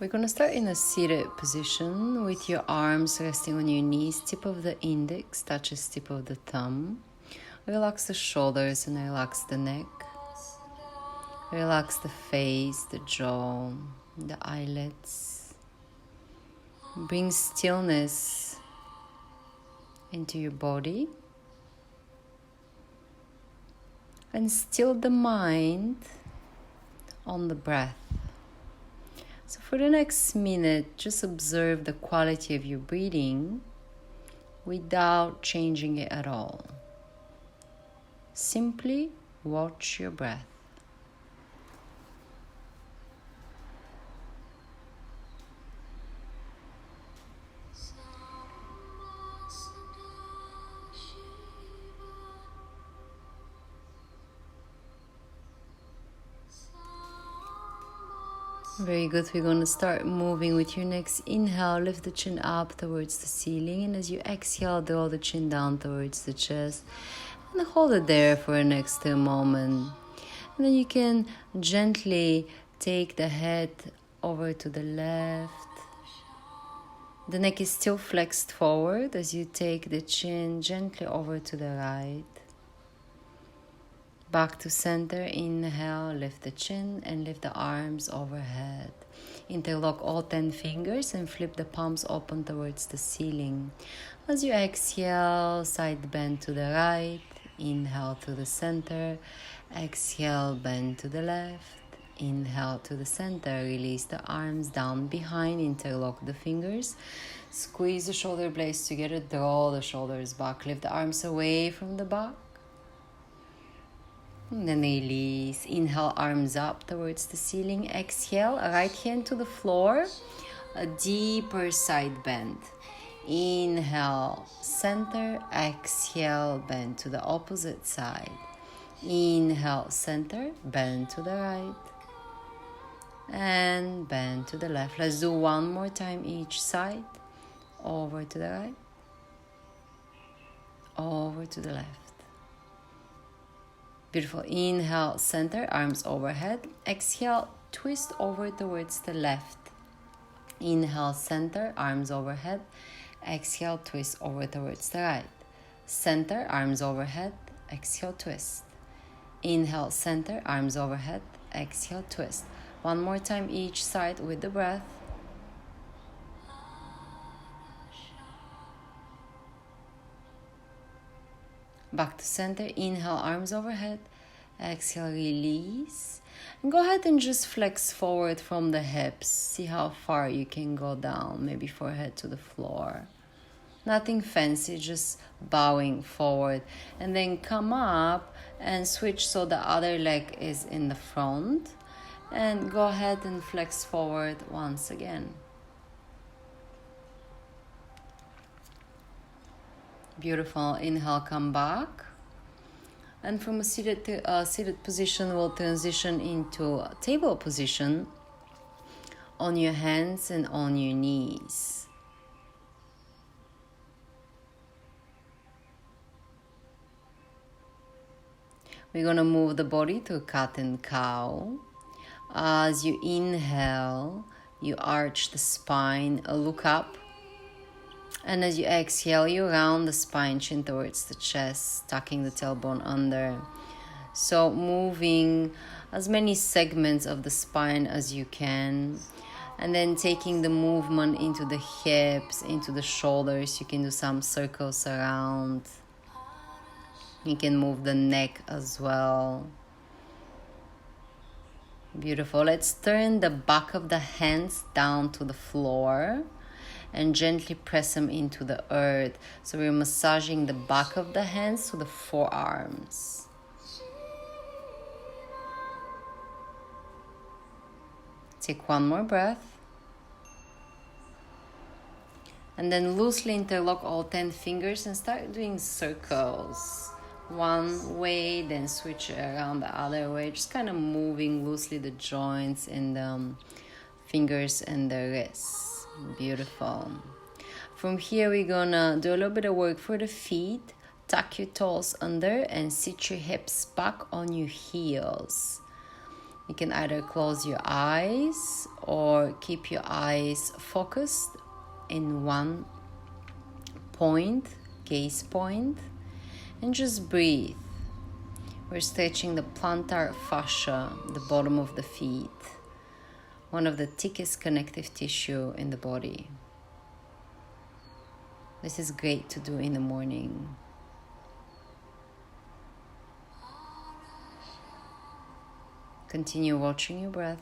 We're going to start in a seated position with your arms resting on your knees. Tip of the index touches tip of the thumb. Relax the shoulders and relax the neck. Relax the face, the jaw, the eyelids. Bring stillness into your body. And still the mind on the breath. So for the next minute, just observe the quality of your breathing without changing it at all. Simply watch your breath. Very good. We're going to start moving with your next inhale. Lift the chin up towards the ceiling. And as you exhale, draw the chin down towards the chest. And hold it there for the next moment. And then you can gently take the head over to the left. The neck is still flexed forward as you take the chin gently over to the right. Back to center, inhale, lift the chin and lift the arms overhead. Interlock all 10 fingers and flip the palms open towards the ceiling. As you exhale, side bend to the right, inhale to the center, exhale, bend to the left, inhale to the center, release the arms down behind, interlock the fingers, squeeze the shoulder blades together, draw the shoulders back, lift the arms away from the back. And then release. Inhale, arms up towards the ceiling. Exhale, right hand to the floor. A deeper side bend. Inhale, center. Exhale, bend to the opposite side. Inhale, center. Bend to the right. And bend to the left. Let's do one more time each side. Over to the right. Over to the left. Beautiful. Inhale, center, arms overhead. Exhale, twist over towards the left. Inhale, center, arms overhead. Exhale, twist over towards the right. Center, arms overhead. Exhale, twist. Inhale, center, arms overhead. Exhale, twist. One more time each side with the breath. Back to center, inhale, arms overhead, exhale, release. And go ahead and just flex forward from the hips. See how far you can go down, maybe forehead to the floor. Nothing fancy, just bowing forward. And then come up and switch so the other leg is in the front. And go ahead and flex forward once again. Beautiful. Inhale, come back. And from a seated position, we'll transition into a table position on your hands and on your knees. We're going to move the body to cat and cow. As you inhale, you arch the spine, look up. And as you exhale, you round the spine, chin towards the chest, tucking the tailbone under. So moving as many segments of the spine as you can. And then taking the movement into the hips, into the shoulders. You can do some circles around. You can move the neck as well. Beautiful. Let's turn the back of the hands down to the floor. And gently press them into the earth. So we're massaging the back of the hands to the forearms. Take one more breath. And then loosely interlock all 10 fingers and start doing circles. One way, then switch it around the other way. Just kind of moving loosely the joints in the fingers and the wrists. Beautiful. From here, we're gonna do a little bit of work for the feet. Tuck your toes under and sit your hips back on your heels. You can either close your eyes or keep your eyes focused in one point, gaze point, and just breathe. We're stretching the plantar fascia, the bottom of the feet, one of the thickest connective tissue in the body. This is great to do in the morning. Continue watching your breath.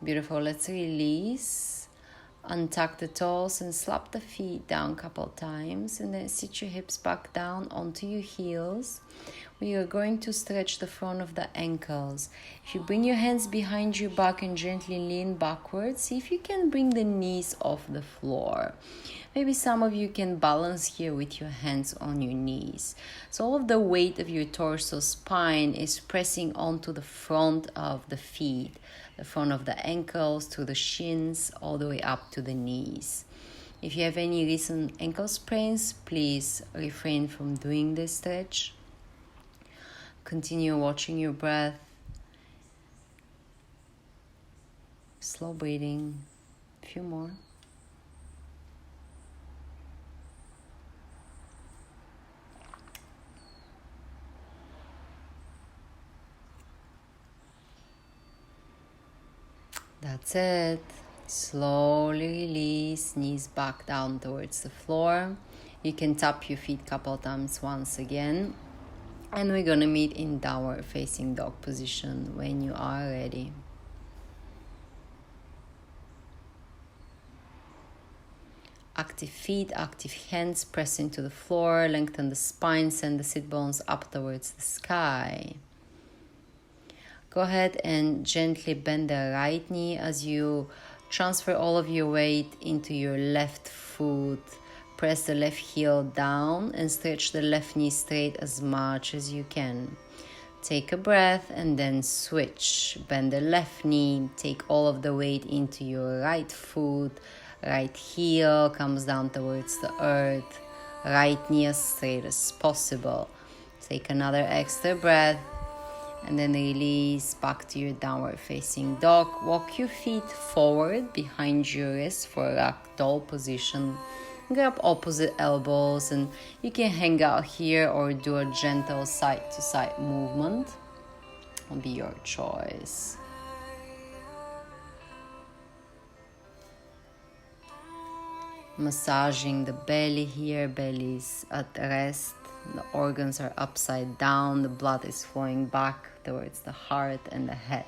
Beautiful. Let's release. Untuck the toes and slap the feet down a couple times, and then sit your hips back down onto your heels. We are going to stretch the front of the ankles. If you bring your hands behind your back and gently lean backwards, see if you can bring the knees off the floor. Maybe some of you can balance here with your hands on your knees. So all of the weight of your torso spine is pressing onto the front of the feet, the front of the ankles, to the shins, all the way up to the knees. If you have any recent ankle sprains, please refrain from doing this stretch. Continue watching your breath. Slow breathing. A few more. That's it. Slowly release, knees back down towards the floor. You can tap your feet a couple times once again. And we're gonna meet in downward facing dog position when you are ready. Active feet, active hands, press into the floor, lengthen the spine, send the sit bones up towards the sky. Go ahead and gently bend the right knee as you transfer all of your weight into your left foot. Press the left heel down and stretch the left knee straight as much as you can. Take a breath and then switch. Bend the left knee, take all of the weight into your right foot. Right heel comes down towards the earth. Right knee as straight as possible. Take another extra breath. And then release back to your downward facing dog. Walk your feet forward behind your wrist for a ragdoll position. Grab opposite elbows and you can hang out here or do a gentle side to side movement. It'll be your choice. Massaging the belly here, belly is at rest. The organs are upside down, the blood is flowing back towards the heart and the head.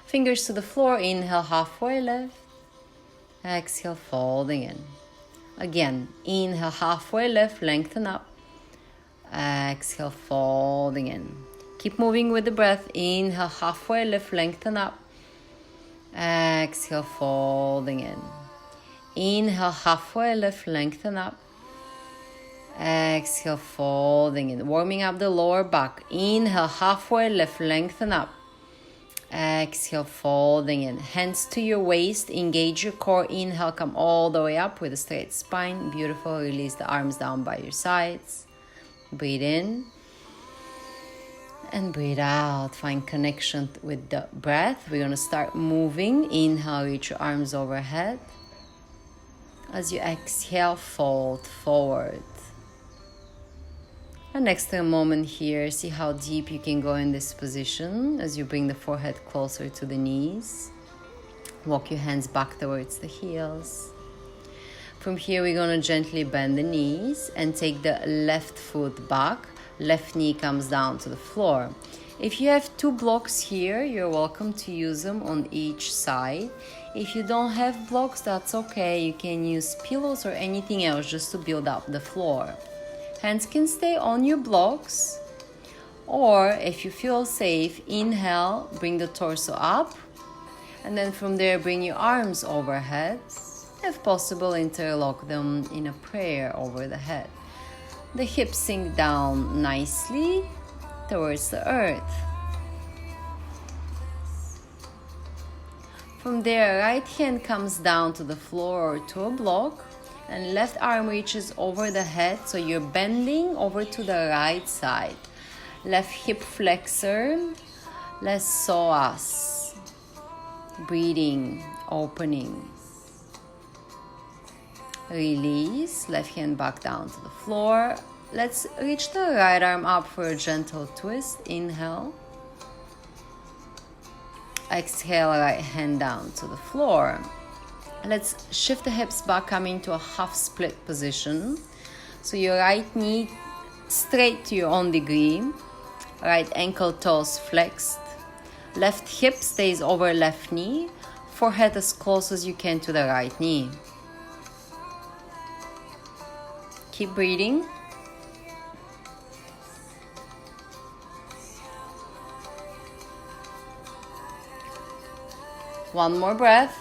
Fingers to the floor, inhale halfway lift. Exhale, folding in. Again, inhale halfway lift, lengthen up. Exhale, folding in. Keep moving with the breath. Inhale halfway lift, lengthen up. Exhale, folding in. Inhale halfway lift, lengthen up. Exhale, folding in. Warming up the lower back. Inhale, halfway lift, lengthen up. Exhale, folding in. Hands to your waist. Engage your core. Inhale, come all the way up with a straight spine. Beautiful. Release the arms down by your sides. Breathe in. And breathe out. Find connection with the breath. We're going to start moving. Inhale, reach your arms overhead. As you exhale, fold forward. An extra moment here. See how deep you can go in this position as you bring the forehead closer to the knees. Walk your hands back towards the heels. From here, we're going to gently bend the knees and take the left foot back. Left knee comes down to the floor. If you have two blocks here, you're welcome to use them on each side. If you don't have blocks, that's okay. You can use pillows or anything else just to build up the floor. Hands can stay on your blocks, or if you feel safe, inhale, bring the torso up, and then from there bring your arms overhead. If possible, interlock them in a prayer over the head. The hips sink down nicely towards the earth. From there, right hand comes down to the floor or to a block. And left arm reaches over the head, so you're bending over to the right side. Left hip flexor, left psoas. Breathing, opening. Release, left hand back down to the floor. Let's reach the right arm up for a gentle twist. Inhale. Exhale, right hand down to the floor. Let's shift the hips back, coming to a half split position. So your right knee straight to your own degree. Right ankle, toes flexed. Left hip stays over left knee. Forehead as close as you can to the right knee. Keep breathing. One more breath.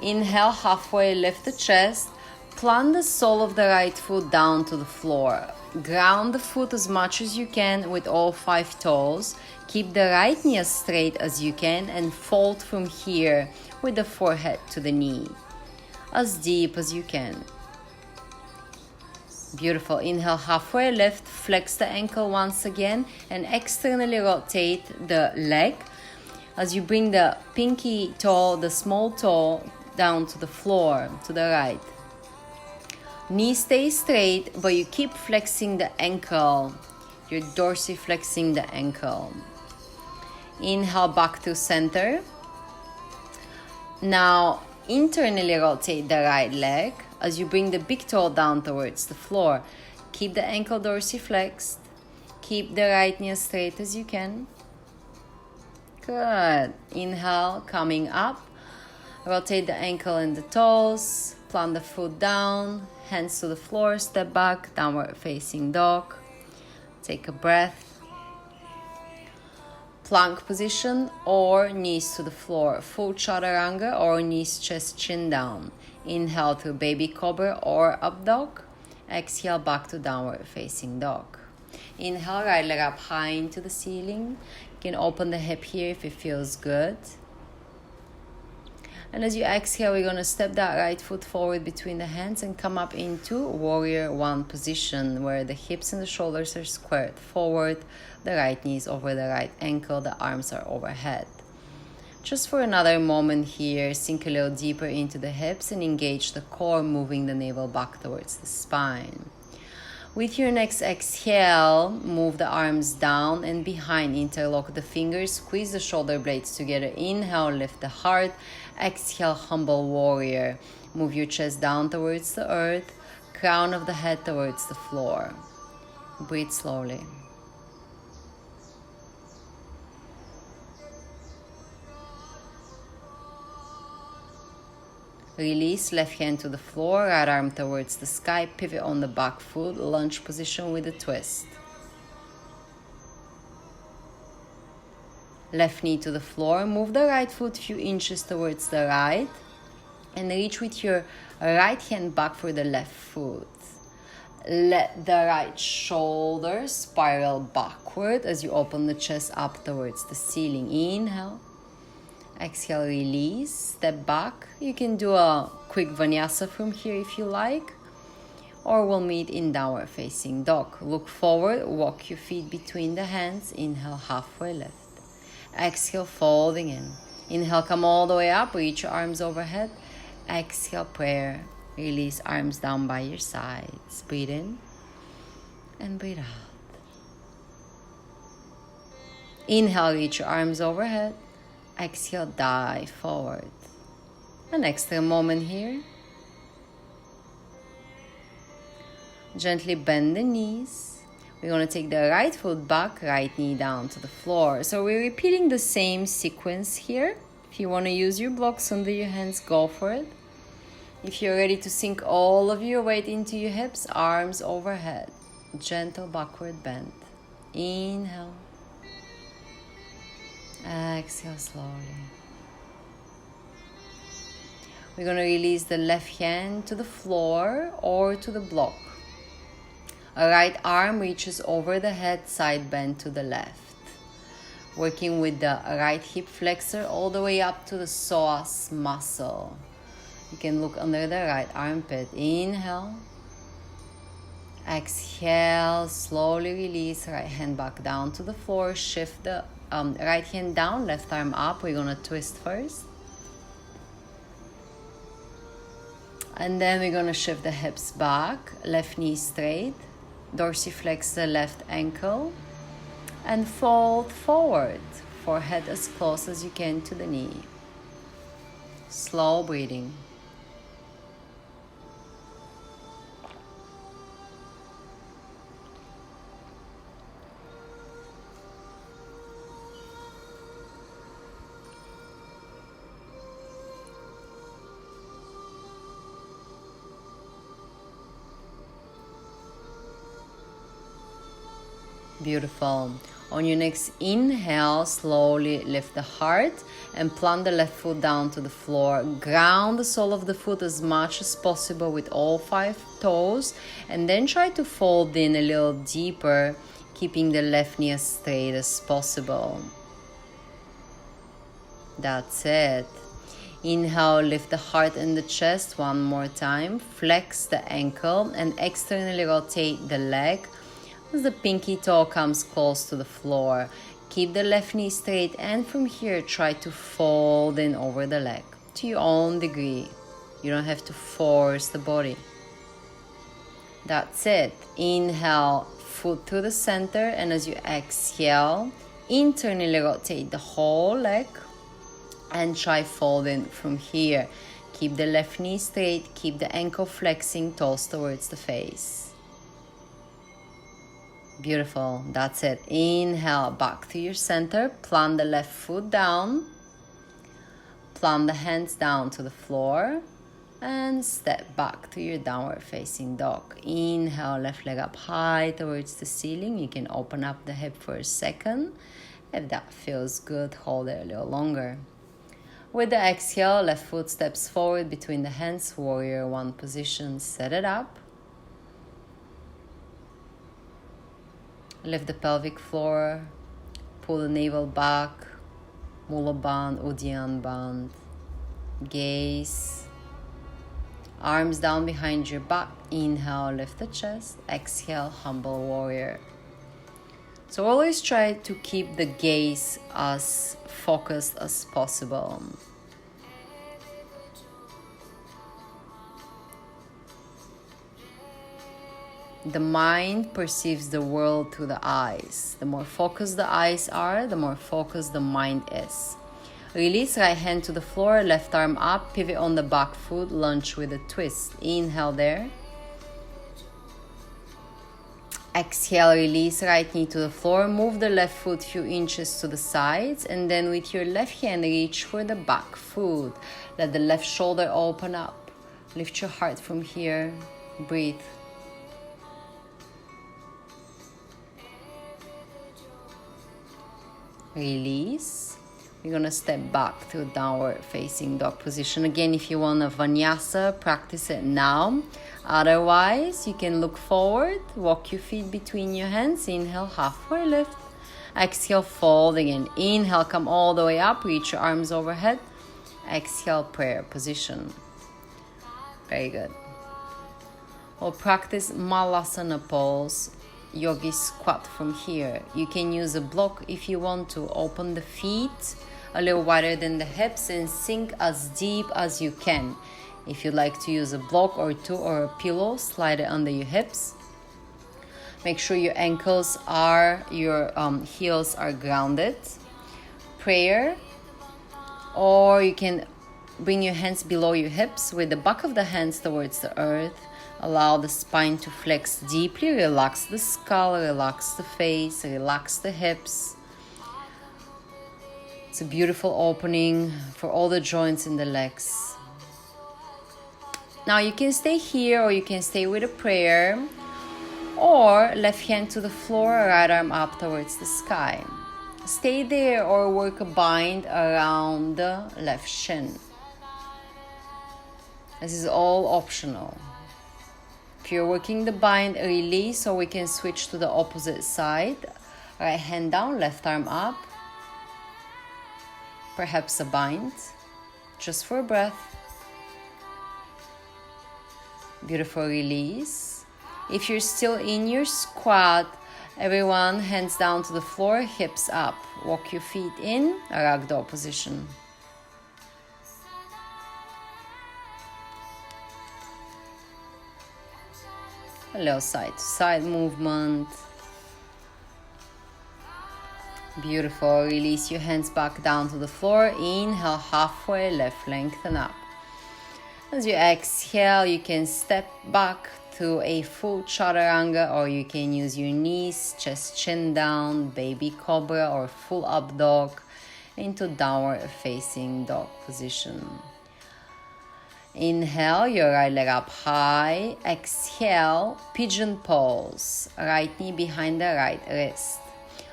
Inhale, halfway lift the chest. Plant the sole of the right foot down to the floor. Ground the foot as much as you can with all 5 toes. Keep the right knee as straight as you can and fold from here with the forehead to the knee. As deep as you can. Beautiful. Inhale, halfway lift. Flex the ankle once again and externally rotate the leg. As you bring the pinky toe, the small toe, down to the floor, to the right. Knee stays straight, but you keep flexing the ankle. You're dorsiflexing the ankle. Inhale, back to center. Now, internally rotate the right leg as you bring the big toe down towards the floor. Keep the ankle dorsiflexed. Keep the right knee as straight as you can. Good. Inhale, coming up. Rotate the ankle and the toes. Plant the foot down. Hands to the floor. Step back. Downward facing dog. Take a breath. Plank position or knees to the floor. Full chaturanga or knees, chest, chin down. Inhale to baby cobra or up dog. Exhale back to downward facing dog. Inhale, right leg up high into the ceiling. You can open the hip here if it feels good. And as you exhale, we're going to step that right foot forward between the hands and come up into warrior 1 position where the hips and the shoulders are squared forward, the right knee is over the right ankle, the arms are overhead. Just for another moment here, sink a little deeper into the hips and engage the core, moving the navel back towards the spine. With your next exhale, move the arms down and behind, interlock the fingers, squeeze the shoulder blades together. Inhale, lift the heart. Exhale, humble warrior. Move your chest down towards the earth, crown of the head towards the floor. Breathe slowly. Release, left hand to the floor, right arm towards the sky, pivot on the back foot, lunge position with a twist. Left knee to the floor, move the right foot a few inches towards the right and reach with your right hand back for the left foot. Let the right shoulder spiral backward as you open the chest up towards the ceiling. Inhale. Exhale, release, step back. You can do a quick vinyasa from here if you like, or we'll meet in downward facing dog. Look forward, walk your feet between the hands. Inhale, halfway lift. Exhale, folding in. Inhale, come all the way up, reach your arms overhead. Exhale, prayer. Release, arms down by your sides. Breathe in and breathe out. Inhale, reach your arms overhead. Exhale, dive forward. An extra moment here. Gently bend the knees. We're going to take the right foot back, right knee down to the floor. So we're repeating the same sequence here. If you want to use your blocks under your hands, go for it. If you're ready to sink all of your weight into your hips, arms overhead. Gentle backward bend. Inhale. Exhale slowly. We're going to release the left hand to the floor or to the block. A right arm reaches over the head, side bend to the left. Working with the right hip flexor all the way up to the psoas muscle. You can look under the right armpit. Inhale. Exhale, slowly release, right hand back down to the floor. Shift the right hand down, left arm up. We're gonna twist first. And then we're gonna shift the hips back, left knee straight, dorsiflex the left ankle, and fold forward, forehead as close as you can to the knee. Slow breathing. Beautiful. On your next inhale, slowly lift the heart and plant the left foot down to the floor. Ground the sole of the foot as much as possible with all 5 toes, and then try to fold in a little deeper, keeping the left knee as straight as possible. That's it. Inhale, lift the heart and the chest one more time. Flex the ankle and externally rotate the leg as the pinky toe comes close to the floor. Keep the left knee straight, and from here try to fold in over the leg to your own degree. You don't have to force the body. That's it. Inhale, foot to the center, and as you exhale, internally rotate the whole leg and try folding from here. Keep the left knee straight, keep the ankle flexing, toes towards the face. Beautiful. That's it. Inhale, back to your center. Plant the left foot down. Plant the hands down to the floor. And step back to your downward facing dog. Inhale, left leg up high towards the ceiling. You can open up the hip for a second. If that feels good, hold it a little longer. With the exhale, left foot steps forward between the hands. Warrior 1 position. Set it up. Lift the pelvic floor, pull the navel back, Mula Bandh, Uddiyana Bandh. Gaze, arms down behind your back. Inhale, lift the chest. Exhale, humble warrior. So always try to keep the gaze as focused as possible. The mind perceives the world through the eyes. The more focused the eyes are, the more focused the mind is. Release right hand to the floor, left arm up, pivot on the back foot, lunge with a twist. Inhale there. Exhale, release right knee to the floor, move the left foot few inches to the sides, and then with your left hand reach for the back foot. Let the left shoulder open up. Lift your heart from here. Breathe. Release. We're going to step back to downward facing dog position. Again, if you want a vinyasa, practice it now. Otherwise, you can look forward, walk your feet between your hands. Inhale, halfway lift. Exhale, fold again. Inhale, come all the way up, reach your arms overhead. Exhale, prayer position. Very good. We'll practice Malasana pose. Yogi squat from here. You can use a block if you want to. Open the feet a little wider than the hips and sink as deep as you can. If you'd like to use a block or 2 or a pillow, slide it under your hips. Make sure your ankles are, your heels are grounded. Prayer, or you can bring your hands below your hips with the back of the hands towards the earth. Allow the spine to flex deeply. Relax the skull, relax the face, relax the hips. It's a beautiful opening for all the joints in the legs. Now you can stay here, or you can stay with a prayer, or left hand to the floor, right arm up towards the sky. Stay there or work a bind around the left shin. This is all optional. If you're working the bind, release, so we can switch to the opposite side. Right hand down, left arm up. Perhaps a bind, just for a breath. Beautiful release. If you're still in your squat, everyone, hands down to the floor, hips up. Walk your feet in, a ragdoll position. A little side to side movement. Beautiful. Release your hands back down to the floor. Inhale halfway, left lengthen up. As you exhale, you can step back to a full chaturanga, or you can use your knees, chest chin down, baby cobra or full up dog into downward facing dog position. Inhale, your right leg up high. Exhale, pigeon pose. Right knee behind the right wrist.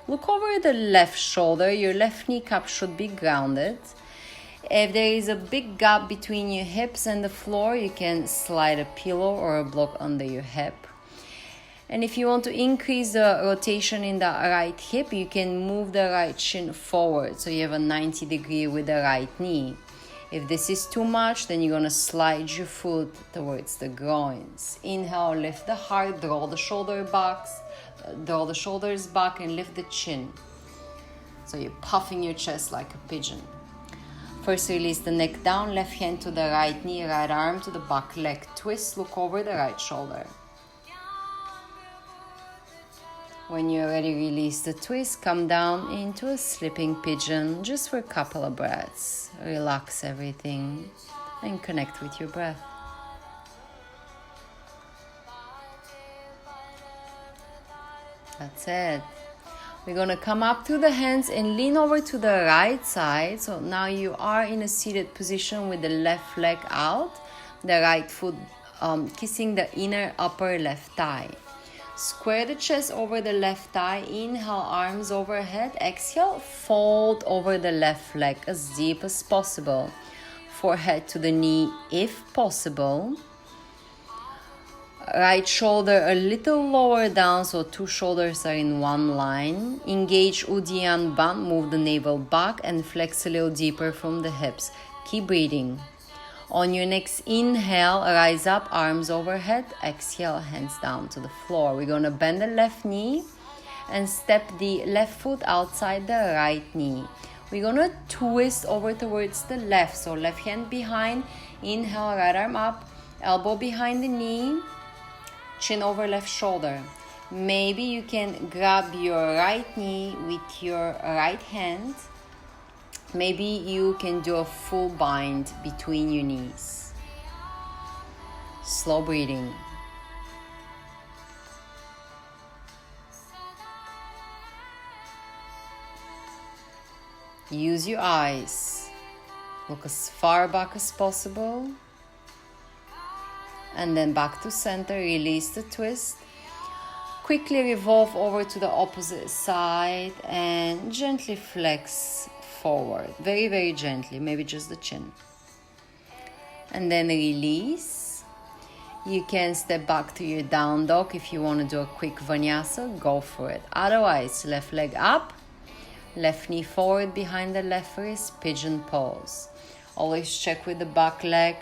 Look over the left shoulder. Your left kneecap should be grounded. If there is a big gap between your hips and the floor, you can slide a pillow or a block under your hip. And if you want to increase the rotation in the right hip, you can move the right shin forward, so you have a 90 degree with the right knee. If this is too much, then you're gonna slide your foot towards the groins. Inhale, lift the heart, draw the shoulders back and lift the chin. So you're puffing your chest like a pigeon. First, release the neck down, left hand to the right knee, right arm to the back leg. Twist, look over the right shoulder. When you're ready, release the twist, come down into a sleeping pigeon just for a couple of breaths. Relax everything and connect with your breath. That's it. We're going to come up to the hands and lean over to the right side. So now you are in a seated position with the left leg out, the right foot kissing the inner upper left thigh. Square the chest over the left thigh. Inhale, arms overhead. Exhale, fold over the left leg as deep as possible. Forehead to the knee if possible. Right shoulder a little lower down, so two shoulders are in one line. Engage Uddiyana Bandha, move the navel back and flex a little deeper from the hips. Keep breathing. On your next inhale, rise up, arms overhead. Exhale, hands down to the floor. We're going to bend the left knee and step the left foot outside the right knee. We're going to twist over towards the left. So left hand behind. Inhale, right arm up. Elbow behind the knee. Chin over left shoulder. Maybe you can grab your right knee with your right hand. Maybe you can do a full bind between your knees. Slow breathing. Use your eyes. Look as far back as possible. And then back to center. Release the twist. Quickly revolve over to the opposite side and gently flex forward. Very, very gently. Maybe just the chin. And then release. You can step back to your down dog. If you want to do a quick vinyasa, go for it. Otherwise, left leg up. Left knee forward behind the left wrist. Pigeon pose. Always check with the back leg.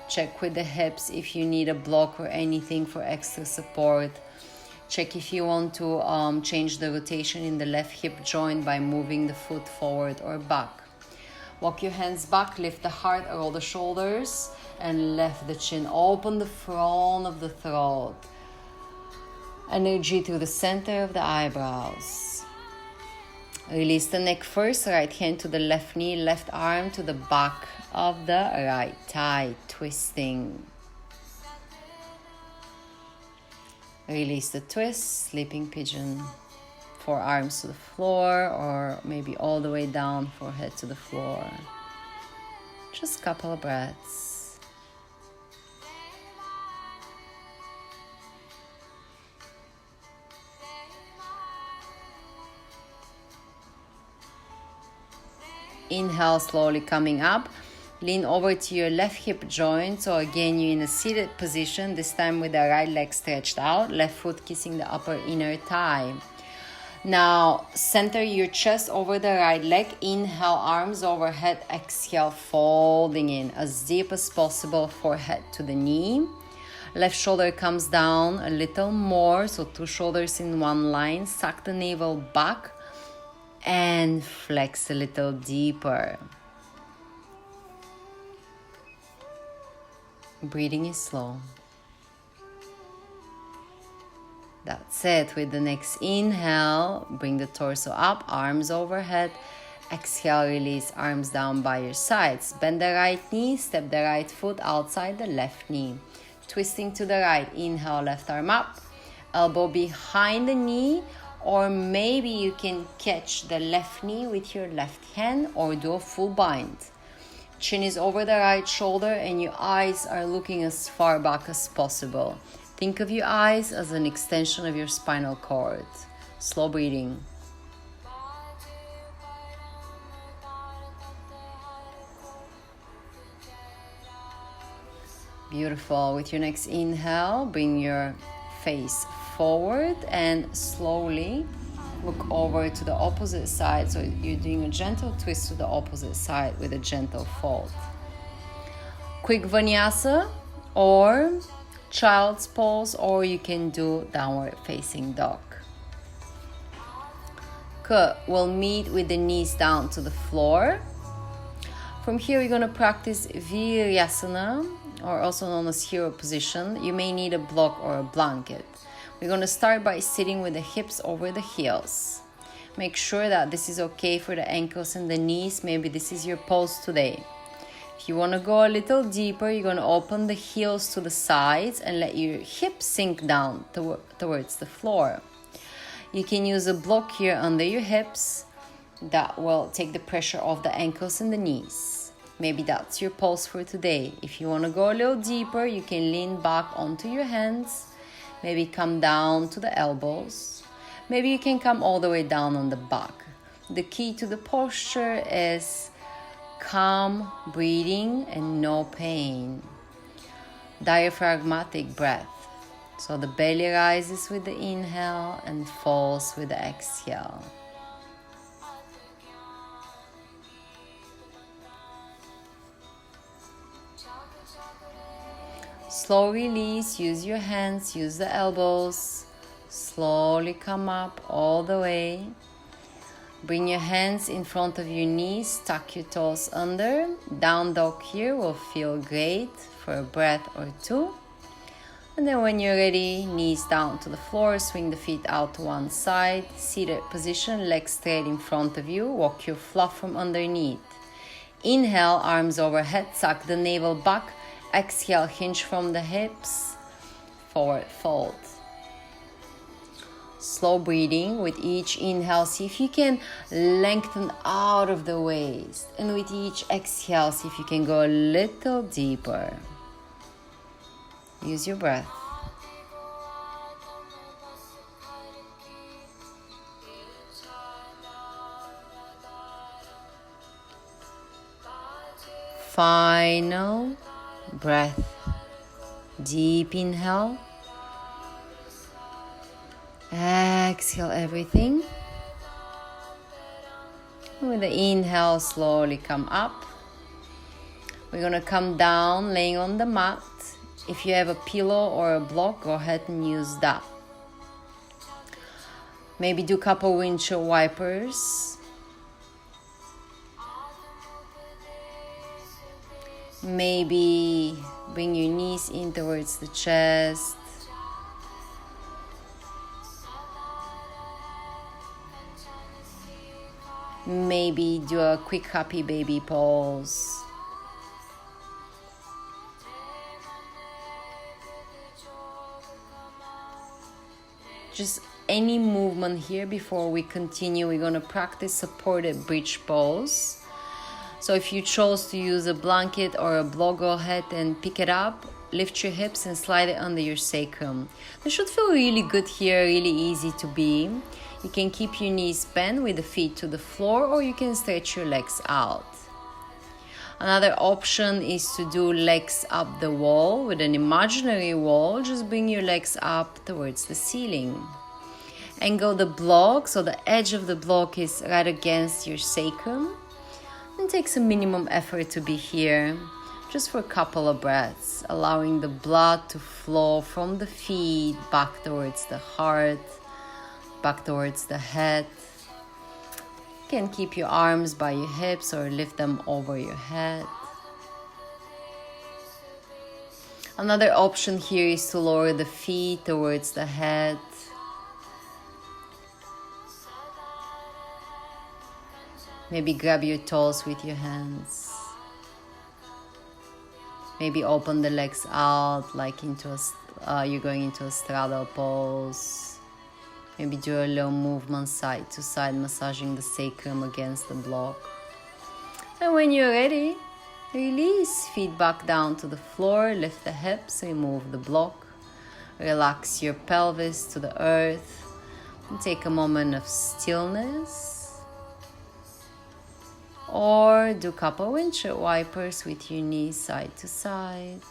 Check with the hips if you need a block or anything for extra support. Check if you want to change the rotation in the left hip joint by moving the foot forward or back. Walk your hands back, lift the heart, roll the shoulders, and lift the chin. Open the front of the throat. Energy through the center of the eyebrows. Release the neck first, right hand to the left knee, left arm to the back of the right thigh, twisting. Release the twist, sleeping pigeon. Forearms to the floor or maybe all the way down, forehead to the floor. Just a couple of breaths. Inhale, slowly coming up. Lean over to your left hip joint. So again, you're in a seated position, this time with the right leg stretched out, left foot kissing the upper inner thigh. Now, center your chest over the right leg. Inhale, arms overhead. Exhale, folding in as deep as possible, forehead to the knee. Left shoulder comes down a little more, so 2 shoulders in one line. Suck the navel back and flex a little deeper. Breathing is slow. That's it. With the next inhale, bring the torso up, arms overhead. Exhale, release, arms down by your sides. Bend the right knee, step the right foot outside the left knee. Twisting to the right, inhale, left arm up, elbow behind the knee, or maybe you can catch the left knee with your left hand or do a full bind. Chin is over the right shoulder and your eyes are looking as far back as possible. Think of your eyes as an extension of your spinal cord. Slow breathing. Beautiful. With your next inhale, bring your face forward and slowly look over to the opposite side. So you're doing a gentle twist to the opposite side with a gentle fold. Quick vinyasa or child's pose, or you can do downward facing dog. Good. We'll meet with the knees down to the floor. From here, we're going to practice Viryasana, or also known as hero position. You may need a block or a blanket. We're going to start by sitting with the hips over the heels. Make sure that this is okay for the ankles and the knees. Maybe this is your pose today. If you want to go a little deeper, you're going to open the heels to the sides and let your hips sink down towards the floor. You can use a block here under your hips that will take the pressure off the ankles and the knees. Maybe that's your pose for today. If you want to go a little deeper, you can lean back onto your hands. Maybe come down to the elbows. Maybe you can come all the way down on the back. The key to the posture is calm breathing and no pain. Diaphragmatic breath. So the belly rises with the inhale and falls with the exhale. Slow release, use your hands, use the elbows. Slowly come up all the way. Bring your hands in front of your knees, tuck your toes under. Down dog here will feel great for a breath or two. And then when you're ready, knees down to the floor, swing the feet out to one side. Seated position, legs straight in front of you. Walk your fluff from underneath. Inhale, arms overhead, suck the navel back. Exhale, hinge from the hips, forward fold. Slow breathing. With each inhale, see if you can lengthen out of the waist. And with each exhale, see if you can go a little deeper. Use your breath. Final breath. Deep inhale. Exhale everything. With the inhale, slowly come up. We're going to come down, laying on the mat. If you have a pillow or a block, go ahead and use that. Maybe do a couple windshield wipers. Maybe bring your knees in towards the chest. Maybe do a quick happy baby pose. Just any movement here before we continue. We're going to practice supported bridge pose. So if you chose to use a blanket or a block, go ahead and pick it up, lift your hips and slide it under your sacrum. This should feel really good here, really easy to be. You can keep your knees bent with the feet to the floor, or you can stretch your legs out. Another option is to do legs up the wall with an imaginary wall. Just bring your legs up towards the ceiling. Angle the block so the edge of the block is right against your sacrum. It takes a minimum effort to be here. just for a couple of breaths, allowing the blood to flow from the feet back towards the heart, back towards the head. You can keep your arms by your hips or lift them over your head. Another option here is to lower the feet towards the head. Maybe grab your toes with your hands. Maybe open the legs out like you're going into a straddle pose. Maybe do a little movement side to side, massaging the sacrum against the block. And when you're ready, release, feet back down to the floor, lift the hips, remove the block. Relax your pelvis to the earth and take a moment of stillness. Or do couple windshield wipers with your knees side to side.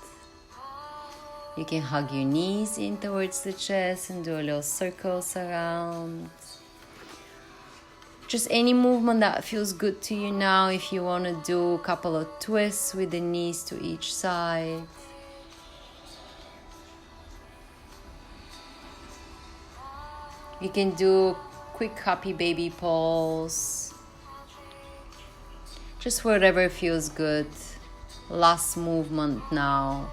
You can hug your knees in towards the chest and do a little circles around. Just any movement that feels good to you now. If you want to do a couple of twists with the knees to each side. You can do quick happy baby pose. Just whatever feels good. Last movement now.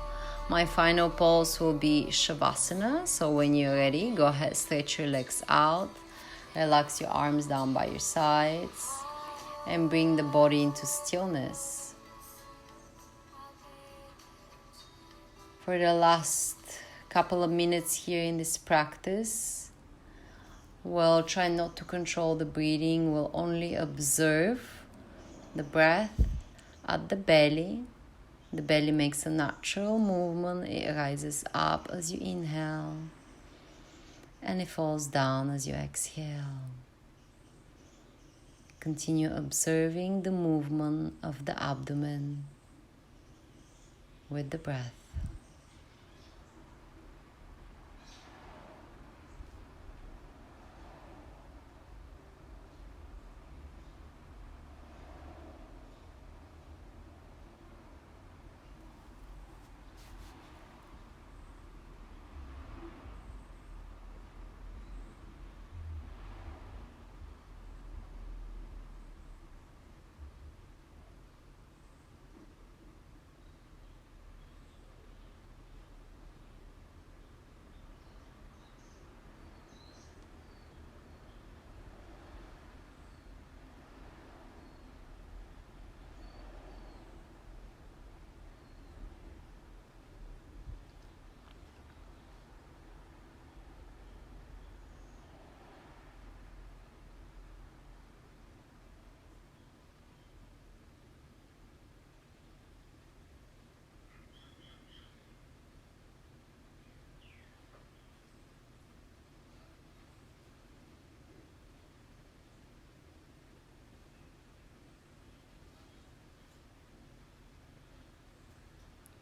My final pose will be Shavasana. So when you're ready, go ahead, stretch your legs out. Relax your arms down by your sides. And bring the body into stillness. For the last couple of minutes here in this practice, we'll try not to control the breathing. We'll only observe the breath at the belly. The belly makes a natural movement. It rises up as you inhale and it falls down as you exhale. Continue observing the movement of the abdomen with the breath.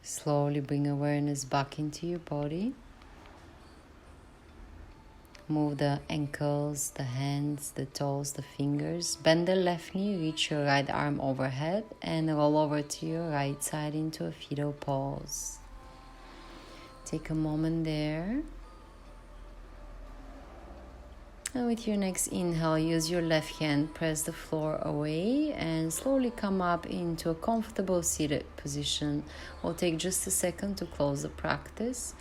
Slowly bring awareness back into your body. Move the ankles, the hands, the toes, the fingers. Bend the left knee, reach your right arm overhead and roll over to your right side into a fetal pose. Take a moment there. And with your next inhale, use your left hand, press the floor away and slowly come up into a comfortable seated position. We'll take just a second to close the practice.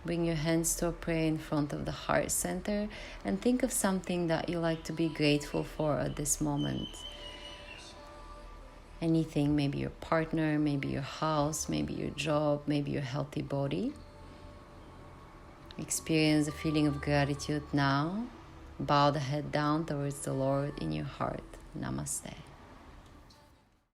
Bring your hands to a prayer in front of the heart center and think of something that you like to be grateful for at this moment. Anything, maybe your partner, maybe your house, maybe your job, maybe your healthy body. Experience a feeling of gratitude now. Bow the head down towards the Lord in your heart. Namaste.